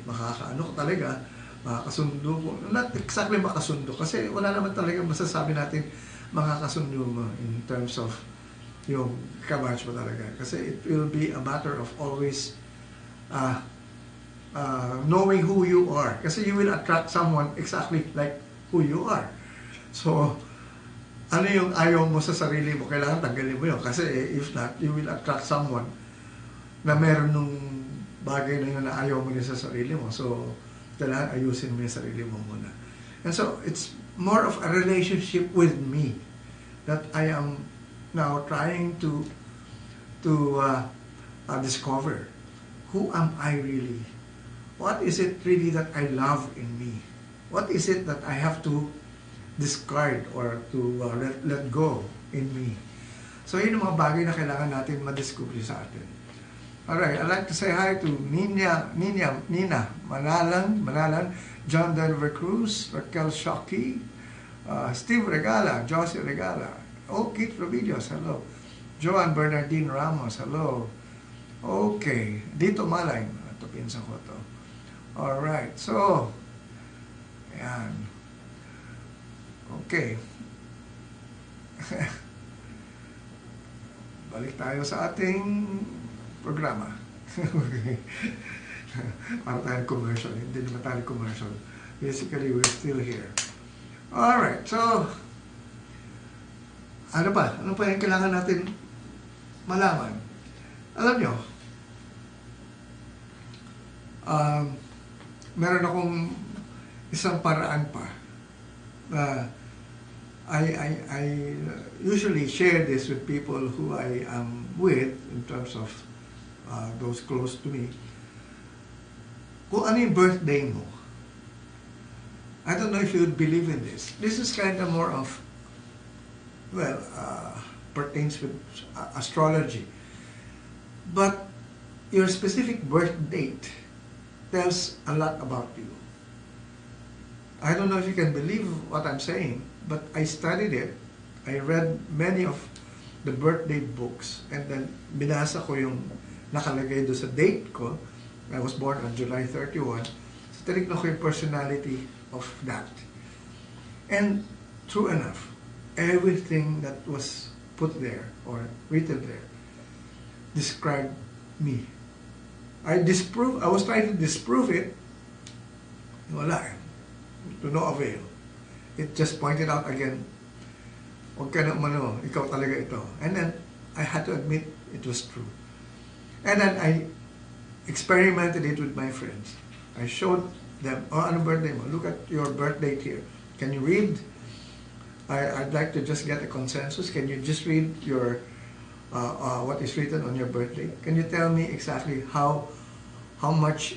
makakaano ko talaga, makakasundo ko. Not exactly makasundo, kasi wala naman talaga masasabi natin makakasundo mo in terms of yung kamatch mo talaga. Kasi it will be a matter of always knowing who you are. Kasi you will attract someone exactly like who you are. So, ano yung ayaw mo sa sarili mo, kailangan tanggalin mo yun. Kasi if not, you will attract someone na meron nung bagay na yun na ayaw mo sa sarili mo. So, kailangan ayusin mo yung sarili mo muna. And so, it's more of a relationship with me that I am now trying to discover. Who am I really? What is it really that I love in me? What is it that I have to discard or to let go in me? So, yun ang mga bagay na kailangan natin madiscover sa atin. Alright, I'd like to say hi to Nina, Manalan, John Denver Cruz, Raquel Shockey, Steve Regala, Josie Regala, Kit Robidios, hello. Joan Bernardine Ramos, hello. Okay, Tato Malay, ito pinsan ko to. Alright, so, ayan. Okay. Balik tayo sa ating programa. Para tayong commercial. Hindi naman tayo commercial. Basically, we're still here. Alright, so, ano pa? Ano pa yung kailangan natin malaman? Alam nyo, meron akong isang paraan pa. I usually share this with people who I am with in terms of those close to me. Kung ano yung birthday mo, I don't know if you would believe in this. This is kind of more of, well, pertains with astrology. But your specific birth date tells a lot about you. I don't know if you can believe what I'm saying, but I studied it. I read many of the birthday books, and then binasa ko yung nakalagay doon sa date ko. I was born on July 31. So tinignan ko yung personality of that. And true enough, everything that was put there or written there described me. I was trying to disprove it. Wala eh. To no avail. It just pointed out again, huwag ka na umano, ikaw talaga ito. And then, I had to admit it was true. And then, I experimented it with my friends. I showed them, oh, ano birthday mo? Look at your birth date here. Can you read? I'd like to just get a consensus. Can you just read your what is written on your birthday? Can you tell me exactly how much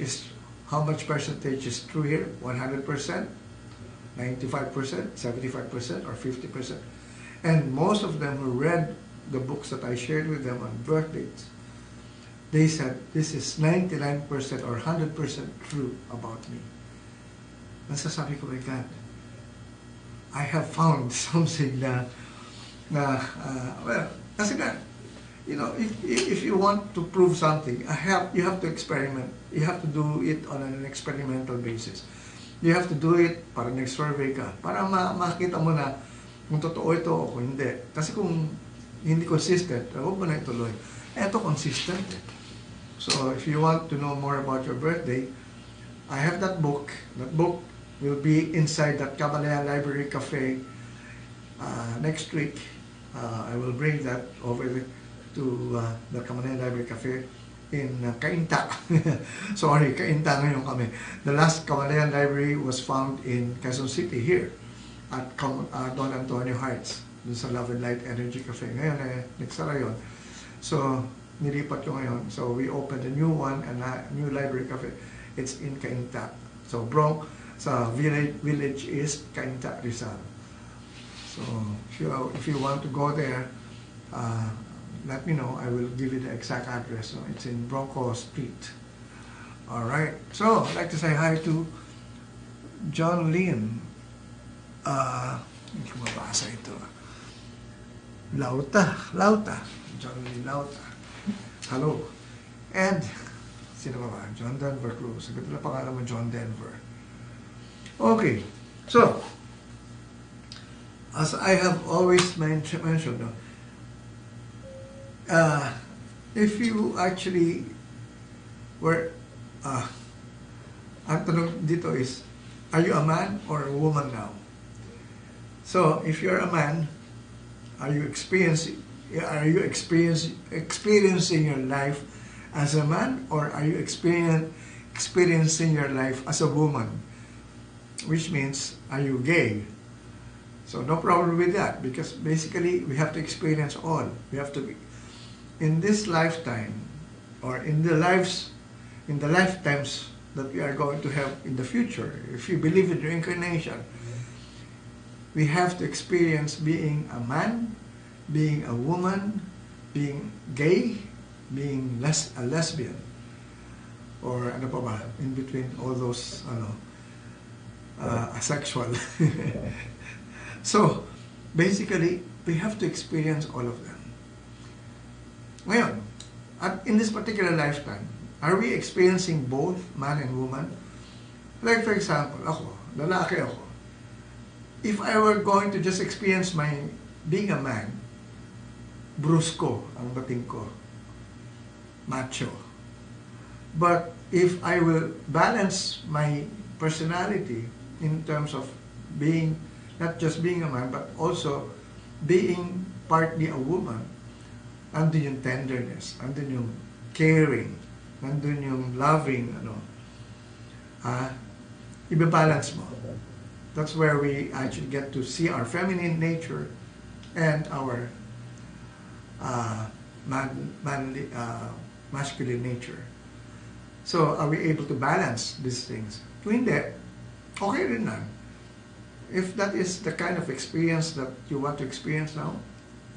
percentage is true here? 100%, 95%, 75%, or 50%? And most of them who read the books that I shared with them on birthdays, they said this is 99% or 100% true about me. Nasasabi ko, my God, I have found something well, kasi nga, you know, if you want to prove something, you have to experiment. You have to do it on an experimental basis. You have to do it para nag-survey ka, para makita mo na kung totoo ito o kung hindi. Kasi kung hindi consistent, huwag mo na ituloy. Ito consistent. So, if you want to know more about your birthday, I have that book. That book will be inside that Kamalayan Library Cafe next week. I will bring that over to the Kamalayan Library Cafe in Cainta. Sorry, Cainta ngayon kami. The last Kamalayan Library was found in Quezon City here at Don Antonio Heights, dun sa Love and Light Energy Cafe. Ngayon nagsara yun. So, nilipat ko ngayon. So, we opened a new one, a new library cafe. It's in Cainta. So, sa Village East, Cainta, Rizal. So, if you want to go there, let me know. I will give you the exact address. So, it's in Bronco Street. Alright. So, I'd like to say hi to John Lin. Hindi ko mabasa ito. Lauta. John Lin Lauta. Hello. And, sino ba? John Denver Cruz. Sagot na pangalan mo, John Denver. Okay. So, as I have always mentioned, if you actually were, ang tanong dito is, are you a man or a woman now? So, if you're a man, are you experiencing your life as a man, or are you experiencing your life as a woman? Which means, are you gay? So no problem with that, because basically we have to experience all. We have to be in this lifetime, or in the lifetimes that we are going to have in the future. If you believe in reincarnation, we have to experience being a man, being a woman, being gay, being a lesbian, or ano pa ba, in between all those asexual. So, basically, we have to experience all of them. Ngayon, in this particular lifetime, are we experiencing both man and woman? Like for example, ako, lalaki ako. If I were going to just experience being a man, brusko ang dating ko, macho. But if I will balance my personality in terms of being, not just being a man, but also being partly a woman, andun yung tenderness, andun yung caring, andun yung loving, ibabalance mo. That's where we actually get to see our feminine nature and our masculine nature. So, are we able to balance these things? Kung hindi, okay rin na. If that is the kind of experience that you want to experience now,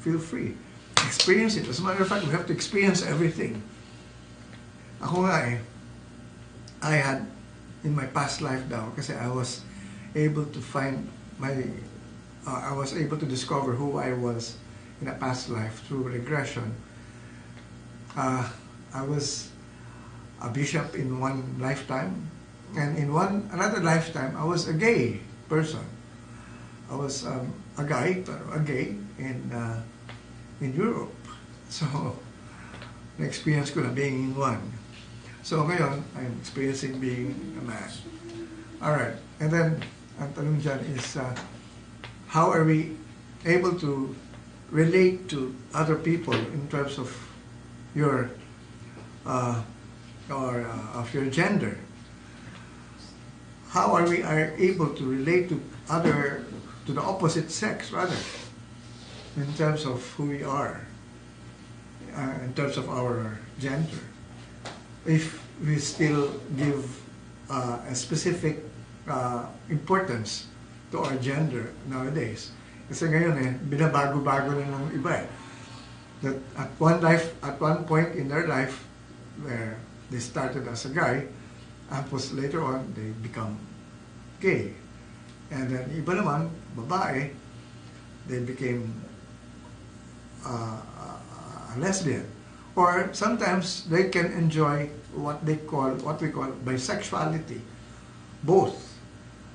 feel free. Experience it. As a matter of fact, we have to experience everything. Ako nga I had, in my past life daw, kasi I was able to find I was able to discover who I was in a past life through regression. I was a bishop in one lifetime, and in another lifetime, I was a gay person. I was a gay in Europe. So, na-experience ko na being in one. So ngayon, I'm experiencing being a man. Alright, and then, ang tanong dyan is, how are we able to relate to other people in terms of your of your gender? How are we able to relate to the opposite sex rather, in terms of who we are, in terms of our gender, if we still give a specific importance to our gender nowadays? Kasi ngayon binabago-bago na ng iba that at one point in their life where they started as a guy, and later on they become gay, and then iba naman babae, they became a lesbian, or sometimes they can enjoy what we call bisexuality, both.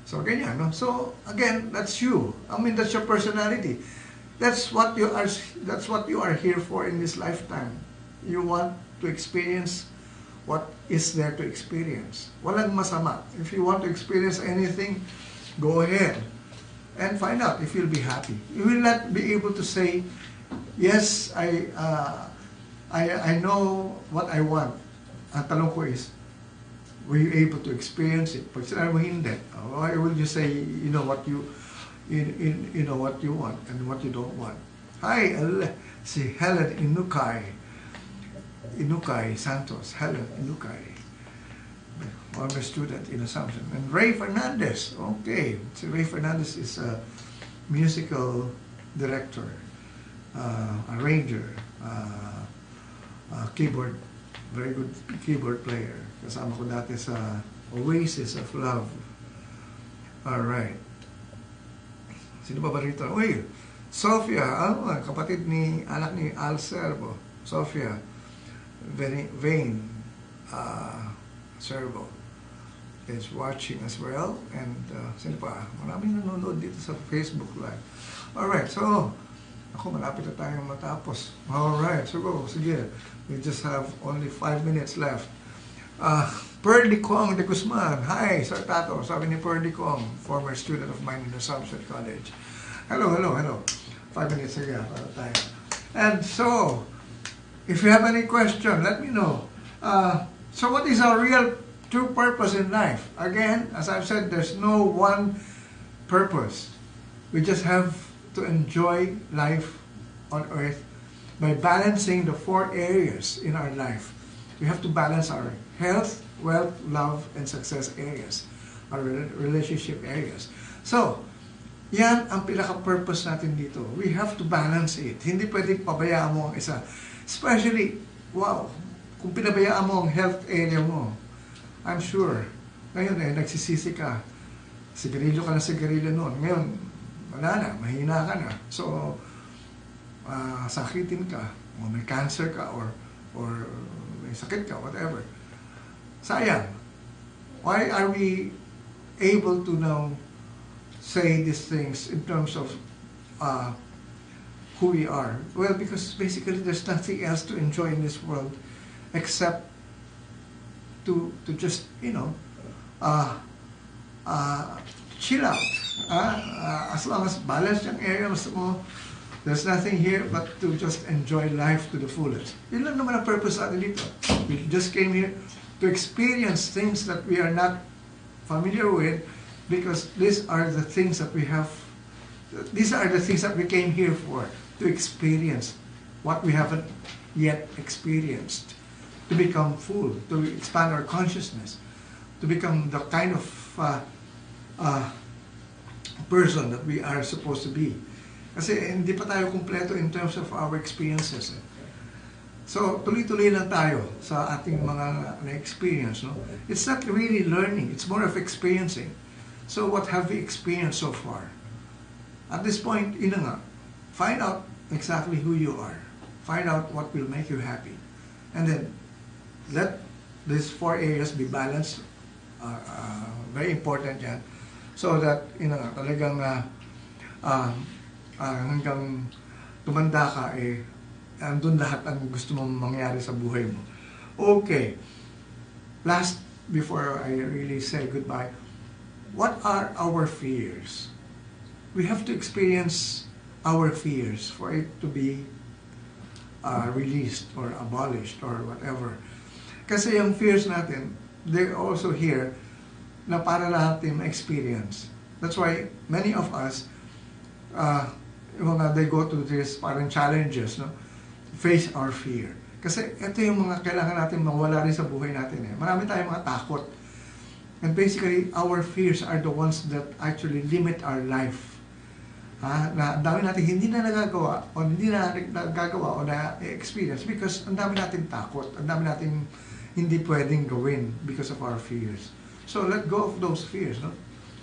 So ganyan, no? So again, that's you. I mean, that's your personality. That's what you are here for in this lifetime. You want to experience what is there to experience. Walang masama. If you want to experience anything, go ahead and find out if you'll be happy. You will not be able to say, yes, I know what I want. Ang tanong ko is, were you able to experience it? Pag sinabi mo hindi, why will you say you know what you want and what you don't want? Hi, si Helen Inukay Santos. Helen Inukay, former student in Assumption. And Ray Fernandez. Okay, si Ray Fernandez is a musical director, arranger, keyboard, very good keyboard player. Kasama ko dati sa Oasis of Love. Alright. Sino ba rito? Uy, Sofia, kapatid anak ni Al Servo. Sofia Vane Servo is watching as well. And sino pa? Maraming nanonood dito sa Facebook Live. Alright, so ako malapit na tayong matapos. Alright, so go, sige. We just have only 5 minutes left. Perdy Kong de Guzman. Hi, Sir Tato. Sabi ni Perdy Kong, former student of mine in Assumption College. Hello. 5 minutes again. And so, if you have any question, let me know. So what is our real true purpose in life? Again, as I've said, there's no one purpose. We just have to enjoy life on earth by balancing the 4 areas in our life. We have to balance our health, wealth, love, and success areas, our relationship areas. So, yan ang pinaka-purpose natin dito. We have to balance it. Hindi pwedeng pabayaan mo ang isa. Especially, kung pinabayaan mo ang health area mo, I'm sure, ngayon nagsisisi ka. Sigarilyo ka na sigarilyo noon. Ngayon, wala na, mahina ka na. So, sakitin ka, o may cancer ka, or may sakit ka, whatever. Sayang. Why are we able to now say these things in terms of who we are? Well, because basically there's nothing else to enjoy in this world except to just, chill out. As long as balance yung areas mo, there's nothing here but to just enjoy life to the fullest. Yun lang naman ang purpose natin dito. We just came here to experience things that we are not familiar with, because these are the things that we came here for, to experience what we haven't yet experienced, to become full, to expand our consciousness, to become the kind of person that we are supposed to be. Kasi hindi pa tayo kumpleto in terms of our experiences. So, tuloy-tuloy lang tayo sa ating mga na-experience. No? It's not really learning, it's more of experiencing. So, what have we experienced so far? At this point, find out exactly who you are. Find out what will make you happy. And then, let these 4 areas be balanced. Very important yan. So that, talagang hanggang tumanda ka, andun lahat ang gusto mong mangyari sa buhay mo. Okay. Last, before I really say goodbye, what are our fears? We have to experience our fears for it to be released or abolished or whatever. Kasi yung fears natin, they're also here na para natin ma-experience. That's why many of us, they go to this parang challenges, no? Face our fear. Kasi ito yung mga kailangan natin mawala rin sa buhay natin. Marami tayong mga takot. And basically, our fears are the ones that actually limit our life. Na ang dami natin hindi na nagagawa o hindi na nagagawa o na-experience because ang dami natin takot, ang dami natin hindi pwedeng gawin because of our fears. So let go of those fears, no?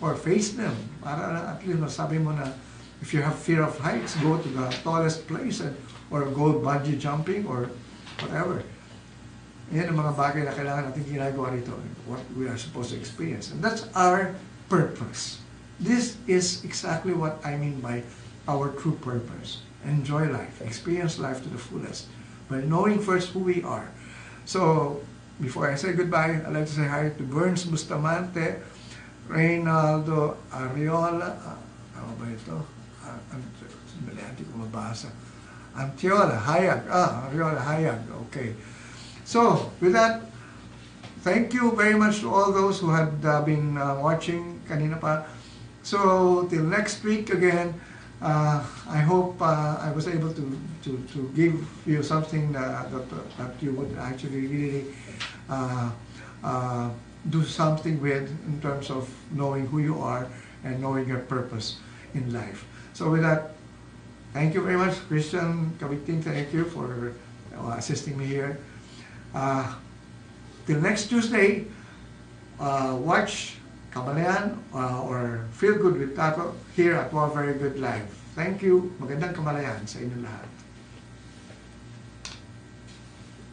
Or face them. Para at least sabi mo na if you have fear of heights, go to the tallest place or go bungee jumping or whatever. Yan ang mga bagay na kailangan natin ginagawa rito. What we are supposed to experience. And that's our purpose. This is exactly what I mean by our true purpose. Enjoy life. Experience life to the fullest. By knowing first who we are. So, before I say goodbye, I'd like to say hi to Burns Bustamante, Reynaldo Ariola, ano ba ito? Hindi ko mabasa. Antiola Hayag. Ariola Hayag. Okay. So, with that, thank you very much to all those who had been watching kanina pa. So, till next week again, I hope I was able to give you something that you would actually really do something with in terms of knowing who you are and knowing your purpose in life. So with that, thank you very much, Christian Kabiting. Thank you for assisting me here. Till next Tuesday, watch Kamalayan or Feel Good with Tato here at One Very Good Live. Thank you. Magandang Kamalayan sa inyo lahat.